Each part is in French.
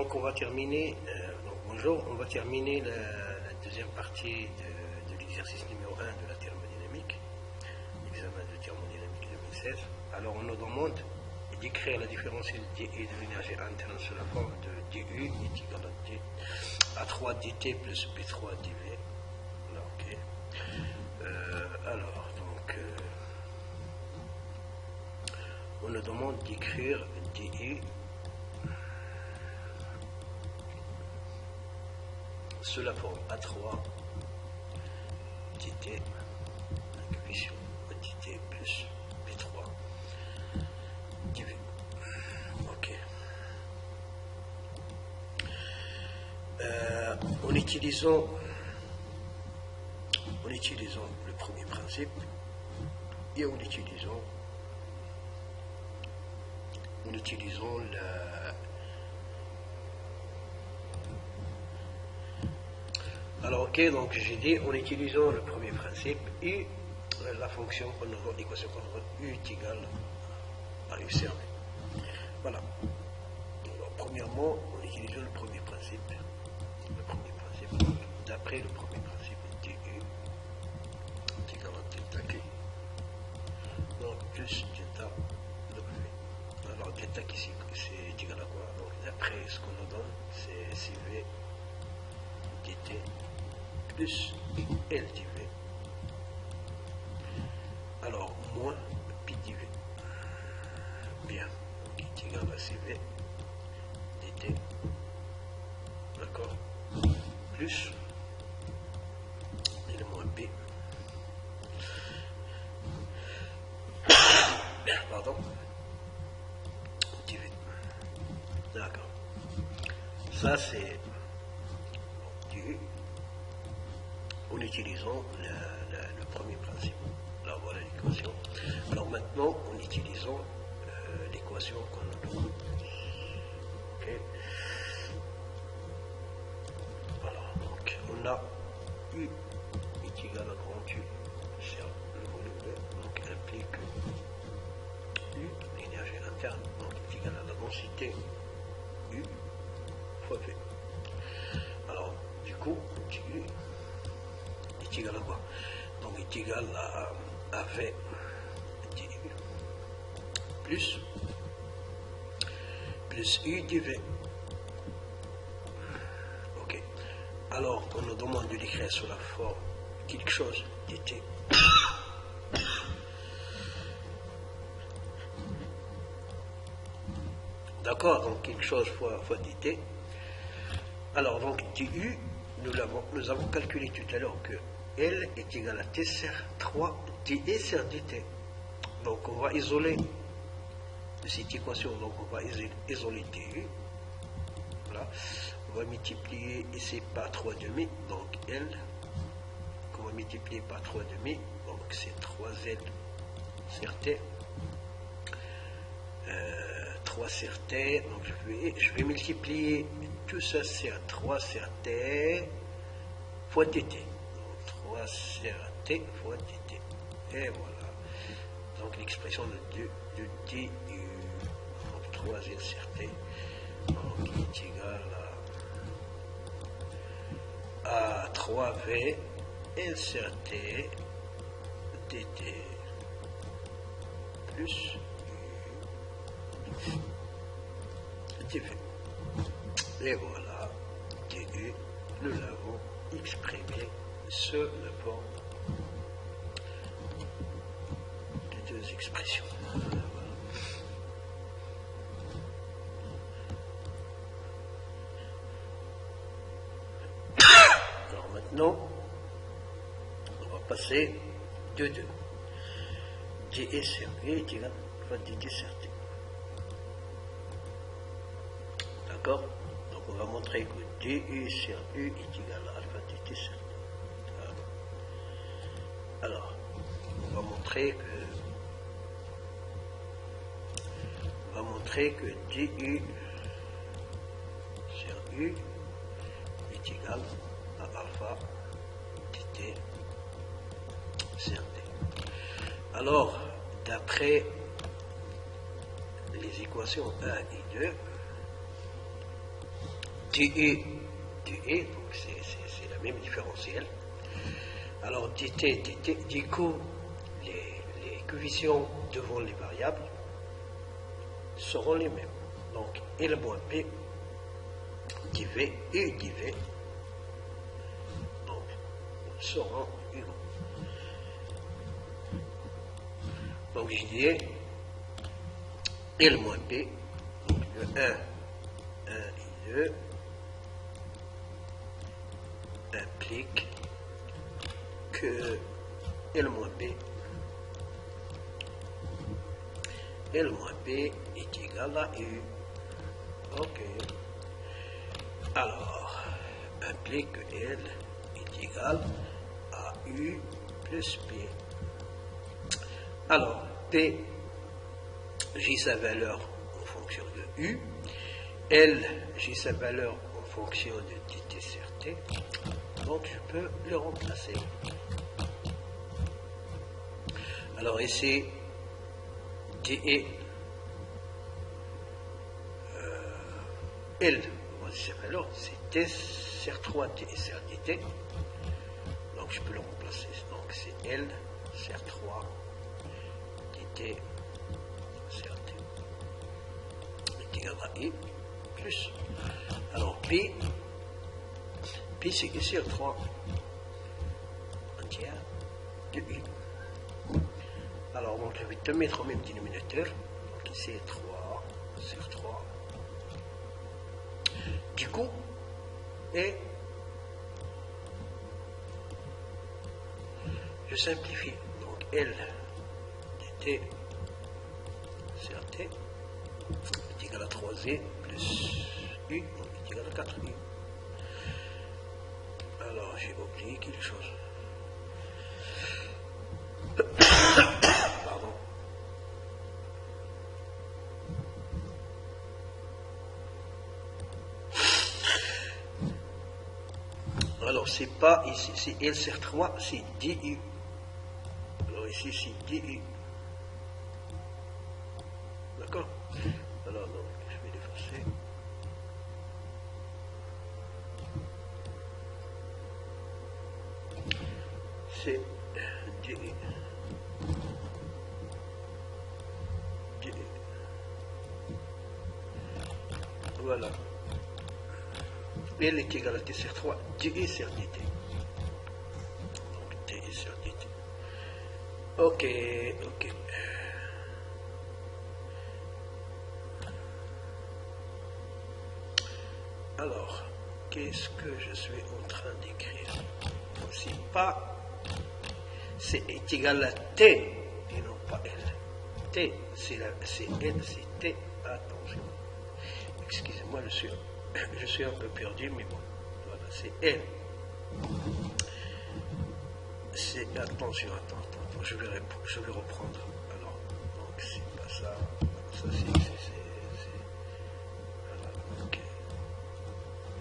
Donc on va terminer, bonjour, on va terminer la deuxième partie de l'exercice numéro 1 de la thermodynamique, l'examen de thermodynamique 2016. Alors on nous demande d'écrire la différentielle dE de l'énergie interne sous la forme de dU est égal à 3 dt plus B3 dV. Là, ok. On nous demande d'écrire dE sous la forme A3 dt sur dt plus B3 dV. Ok. En utilisant le premier principe et en utilisant la... Alors ok, donc j'ai dit en utilisant le premier principe U, la fonction qu'on aura, l'équation qu'on aura, U est égal à U CRV. Voilà. Alors, premièrement, en utilisant le premier principe, d'après le premier principe, DU est égal à delta Q. Donc plus delta W. Alors delta ici, c'est égal à quoi? Donc d'après ce qu'on nous donne, c'est CV dt plus LdV. Alors moins pi dV. Bien, qui est égal à CV dt. D'accord? Plus et le moins B. Pardon. dV. D'accord. Ça c'est du en utilisant le premier principe. Là voilà l'équation. Alors maintenant en utilisant l'équation qu'on a donné. Ok. Voilà, donc on a U est égal à grand U sur le volume V, donc implique U, l'énergie interne, donc est égal à la densité U fois V. Alors du coup, U est égal à quoi? Donc est égal à V du plus U dV. Ok. Alors on nous demande de l'écrire sous la forme quelque chose dt. D'accord, donc quelque chose fois dt. Alors donc du, nous avons calculé tout à l'heure que L est égal à T sur 3 dE sur dt. Donc on va isoler de cette équation, donc on va isoler du. Voilà. On va multiplier ici par 3 demi, donc L, qu'on va multiplier par 3 demi, donc c'est 3L sur T. 3 sur T, donc je vais multiplier tout ça sur 3 sur T fois dt. Donc 3 sur T fois dt. Et voilà. Donc l'expression de t, donc 3L sur T, donc est égal à 3V L sur T dt plus dV. Et voilà, dU, nous l'avons exprimé sous la forme de deux expressions. Voilà. Alors maintenant, on va passer de 2. dE sur U est égal à dt sur T. D'accord? Donc on va montrer que dU sur U est égal à alpha dt sur T. Alors, on va montrer que dU sur U est égal à alpha dt sur T. Alors, d'après les équations 1 et 2, dE, donc c'est la même différentielle. Alors dt, du coup, les coefficients devant les variables seront les mêmes. Donc L moins P div et div donc, seront égaux. Donc je dis L moins P, donc le 1 et 2 implique que L moins P est égal à U. Ok. Alors, implique que L est égal à U plus P. Alors, P, j'ai sa valeur en fonction de U. L, j'ai sa valeur en fonction de dt sur t. Donc, je peux le remplacer. Alors, ici, dE, L, alors c'est t sur 3 t sur dt. Donc, je peux le remplacer. Donc, c'est L sur 3 dt sur t est égal à I plus. Alors, P c'est I sur 3 entière de U. Alors, donc, je vais te mettre au même dénominateur. Donc, ici, 3 sur 3. Du coup, et je simplifie. Donc, L dt sur t est égal à 3z plus U, donc est égal à 4u. Alors, j'ai oublié quelque chose. Pardon. Alors, c'est pas ici, c'est L sur 3, c'est DU. Alors, ici, c'est DU. D'accord? Alors, donc, je vais l'effacer. C'est DU. Voilà. L est égal à t sur 3, dE sur dt. Donc, dE sur dt. Ok. Alors, qu'est-ce que je suis en train d'écrire? C'est pas... C'est égal à t et non pas L. T, c'est L, c'est T. Attention. Excusez-moi, je suis un peu perdu, mais bon. Voilà, c'est L. C'est... Attention, attends. Je vais reprendre. Alors, donc, c'est pas ça. Ça, c'est... Voilà, ok.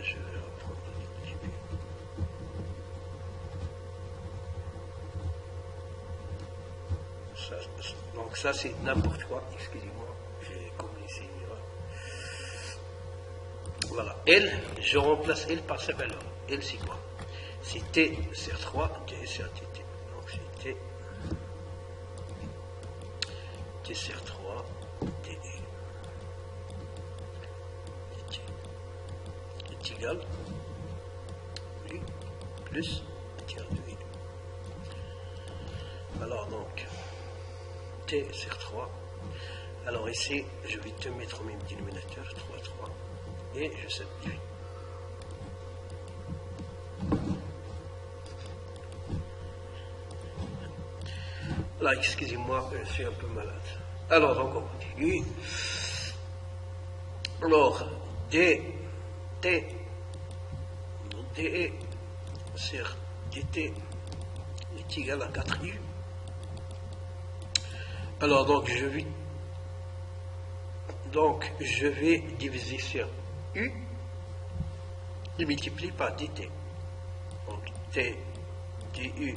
Je vais reprendre le début. Donc, ça, c'est n'importe quoi. Excusez-moi, j'ai commis une erreur. Voilà, L, je remplace L par sa valeur. L, c'est quoi? C'est T sur 3, T sur dt. Donc, c'est T sur 3, dE. Est égal U plus un tiers de U. Alors, donc, T sur 3. Alors, ici, je vais te mettre au même dénominateur, 3. Et je simplifie. Là, excusez-moi, je suis un peu malade. Alors, donc, on continue. Alors, dE sur dt est égal à 4u. Alors, donc, je vais diviser sur U et multiplier par dt. Donc, t du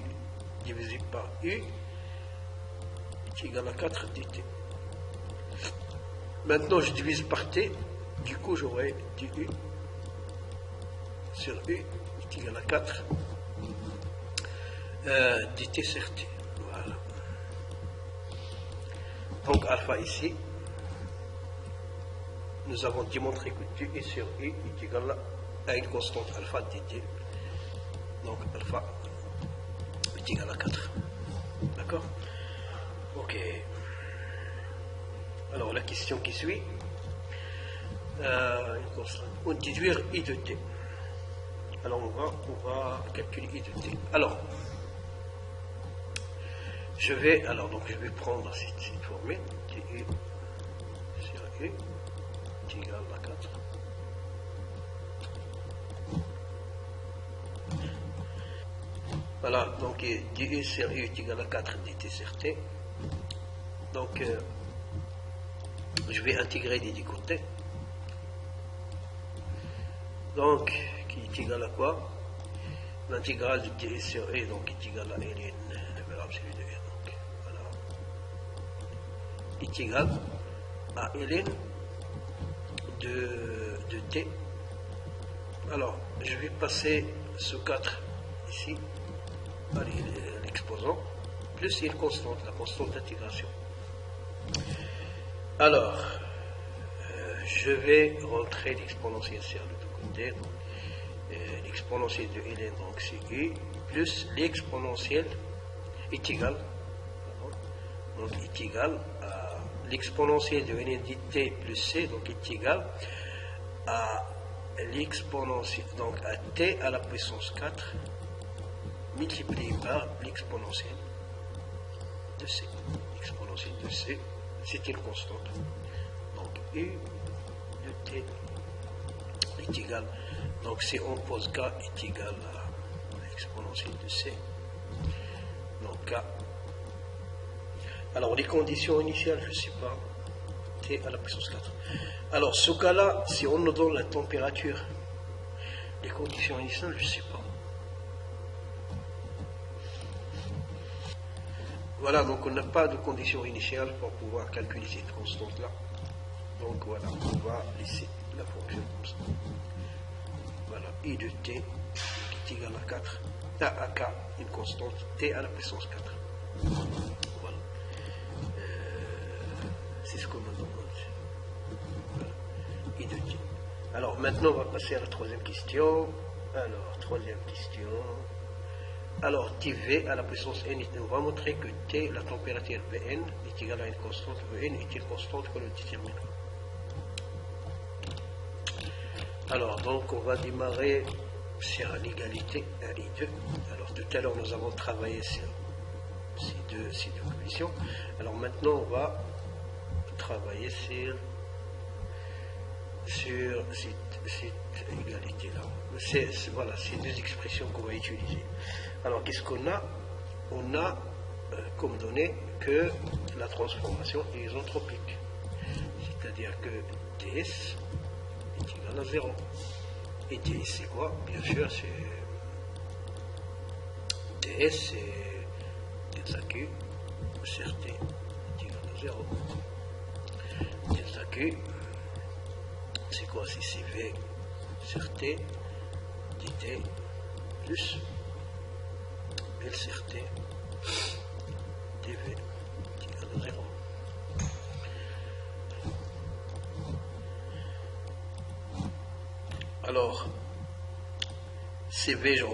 divisé par U est égal à 4 dt. Maintenant, je divise par t, du coup, j'aurai du U sur U est égal à 4 dt sur t. Voilà. Donc alpha ici, nous avons démontré que t sur U est égal à une constante alpha dt. Donc alpha est égal à 4. D'accord? Ok. Alors la question qui suit, une constante. On déduire I de t. Alors on va calculer I de t. Alors, je vais prendre cette formule, t sur U est égal à 4. Voilà, donc du sur U est égal à 4 dt sur t. Donc, je vais intégrer les deux côtés. Donc, qui est égal à quoi? L'intégrale de t sur E donc, est égal à ln, le valeur absolue de E. Donc, voilà. Est égal à ln de t. Alors, je vais passer ce 4 ici. L'exposant, plus une constante, la constante d'intégration. Alors, je vais rentrer l'exponentielle sur le côté. L'exponentielle de ln, donc c'est U, plus l'exponentielle est égal, donc est égal à l'exponentielle de ln dt plus c, donc est égal à l'exponentielle, donc à t à la puissance 4 multiplié par l'exponentielle de c. L'exponentielle de c, c'est une constante. Donc U de t est égal, donc si on pose k est égal à l'exponentielle de c, donc k. Alors les conditions initiales, je ne sais pas, t à la puissance 4. Alors ce cas-là, si on nous donne la température, les conditions initiales, je ne sais pas. Voilà, donc on n'a pas de condition initiale pour pouvoir calculer cette constante-là. Donc voilà, on va laisser la fonction comme ça. Voilà, I de t qui est égal à 4, à k, une constante, t à la puissance 4. Voilà. C'est ce qu'on nous demande. Voilà, I de t. Alors maintenant, on va passer à la troisième question. Alors, troisième question. Alors, Tv à la puissance n, on va montrer que T, la température Vn, est égale à une constante, Vn est une constante que nous déterminons. Alors, donc, on va démarrer sur l'égalité 1 et 2. Alors, tout à l'heure, nous avons travaillé sur ces deux conditions. Alors, maintenant, on va travailler sur cette égalité-là. Voilà, ces deux expressions qu'on va utiliser. Alors, qu'est-ce qu'on a? On a comme donnée que la transformation est isotropique. C'est-à-dire que ds est égal à 0. Et ds, c'est quoi? Bien sûr, c'est ds, c'est delta q sur t est égal à 0. Delta q, c'est quoi? C'est cv sur t dt plus L sur t dv est égal à 0. Alors, CV, je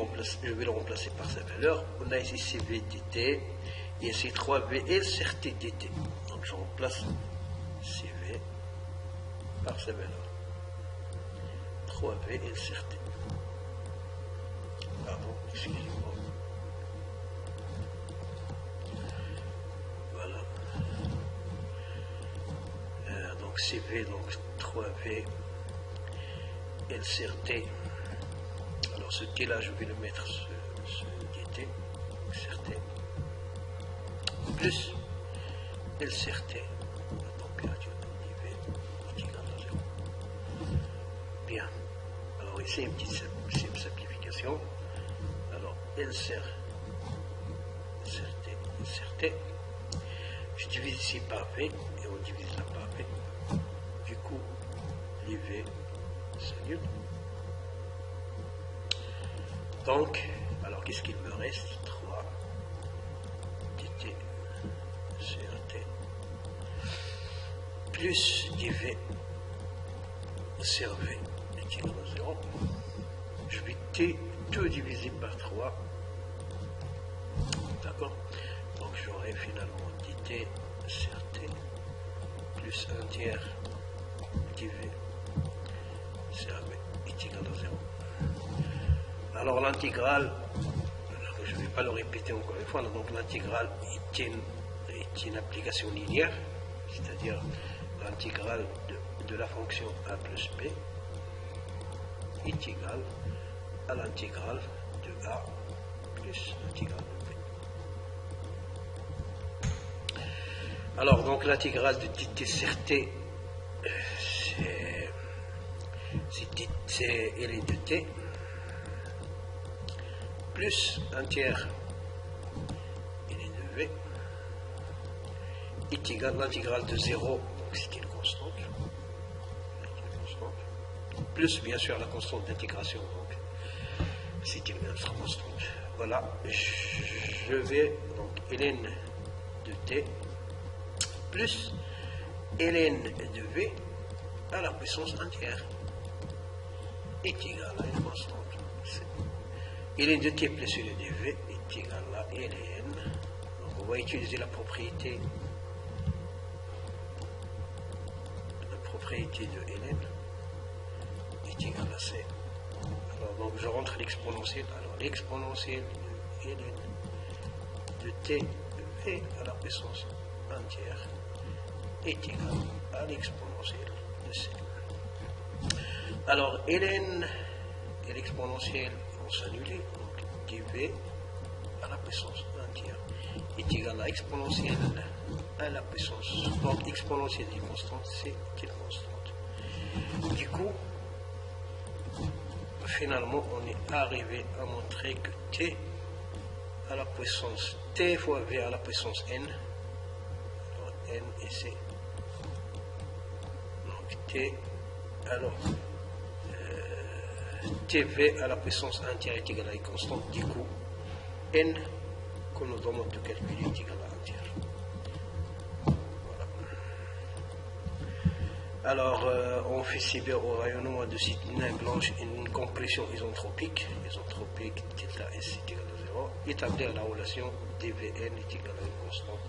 vais le remplacer par sa valeur. On a ici CV dt et ici 3v L sur t dt. Donc je remplace CV par sa valeur. 3v L sur t. Pardon, excusez-moi. Voilà. Donc CV, donc 3v L sur t. Alors ce t là, je vais le mettre ce dt sur t plus L sur t, la température de dv est égale à 0. Bien. Alors ici une petite simplification. Alors L sur t, je divise ici par v et on divise là par v. Du coup, les v s'annulent. Donc, alors qu'est-ce qu'il me reste? 3 dt CRT plus dv CRV est égal à 0. Je vais t2 divisé par 3. D'accord? Donc j'aurai finalement dt CRT plus 1 tiers dv CRV est égal à 0. Alors l'intégrale, je ne vais pas le répéter encore une fois, donc l'intégrale est une application linéaire, c'est-à-dire l'intégrale de la fonction a plus b est égale à l'intégrale de a plus l'intégrale de b. Alors donc l'intégrale de dt CRT, c'est ln de t plus 1 tiers ln de v est égal à l'intégrale de 0, donc c'est une constante, plus bien sûr la constante d'intégration, donc c'est une autre constante. Voilà, je vais donc ln de t plus ln de v à la puissance entière est égal à une constante. ln de t plus ln de v est égal à ln. Donc on va utiliser la propriété de ln est égal à c. Alors donc je rentre l'exponentielle. Alors l'exponentielle de ln de t v à la puissance entière est égal à l'exponentielle de c. Alors ln et l'exponentielle vont s'annuler, donc dv à la puissance entière est égal à exponentielle à la puissance. Donc exponentielle d'une constante, c'est une constante. Du coup, finalement, on est arrivé à montrer que t à la puissance t fois v à la puissance n, alors n et c, donc t, alors tv à la puissance entière est égal à une constante. Du coup, n que nous demande de calculer est égal à 1 tiers. Alors, on fait subir au rayonnement de cette naine blanche une compression isentropique. Isentropique, θ s est égal à 0. Établir la relation dvn est égal à une constante.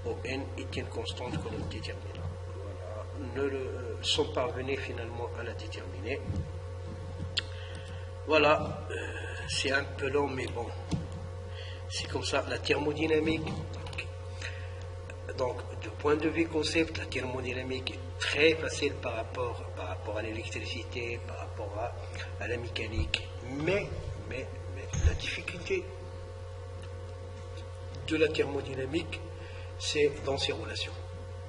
O n est une constante que nous déterminons. Voilà. Nous sommes parvenus finalement à la déterminer. Voilà. C'est un peu long, mais bon. C'est comme ça. La thermodynamique. Donc, du point de vue concept, la thermodynamique est très facile par rapport à l'électricité, par rapport à la mécanique. Mais la difficulté de la thermodynamique, c'est dans ses relations.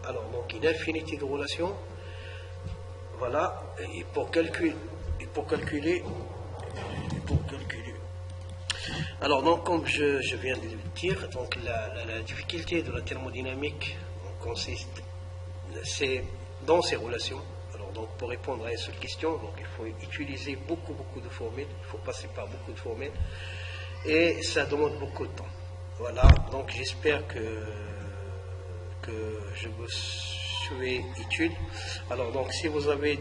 Alors, donc, une infinité de relations. Voilà. Et pour calculer. Alors, donc, comme je viens de le dire, donc la difficulté de la thermodynamique consiste, c'est dans ces relations. Alors, donc, pour répondre à une seule question, donc, il faut utiliser beaucoup de formules, il faut passer par beaucoup de formules, et ça demande beaucoup de temps. Voilà, donc j'espère que je vous suis utile. Alors, donc, si vous avez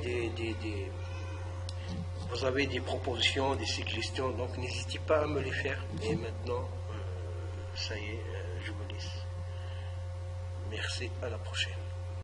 des propositions, des suggestions, donc n'hésitez pas à me les faire. Et maintenant, ça y est, je vous laisse. Merci, à la prochaine.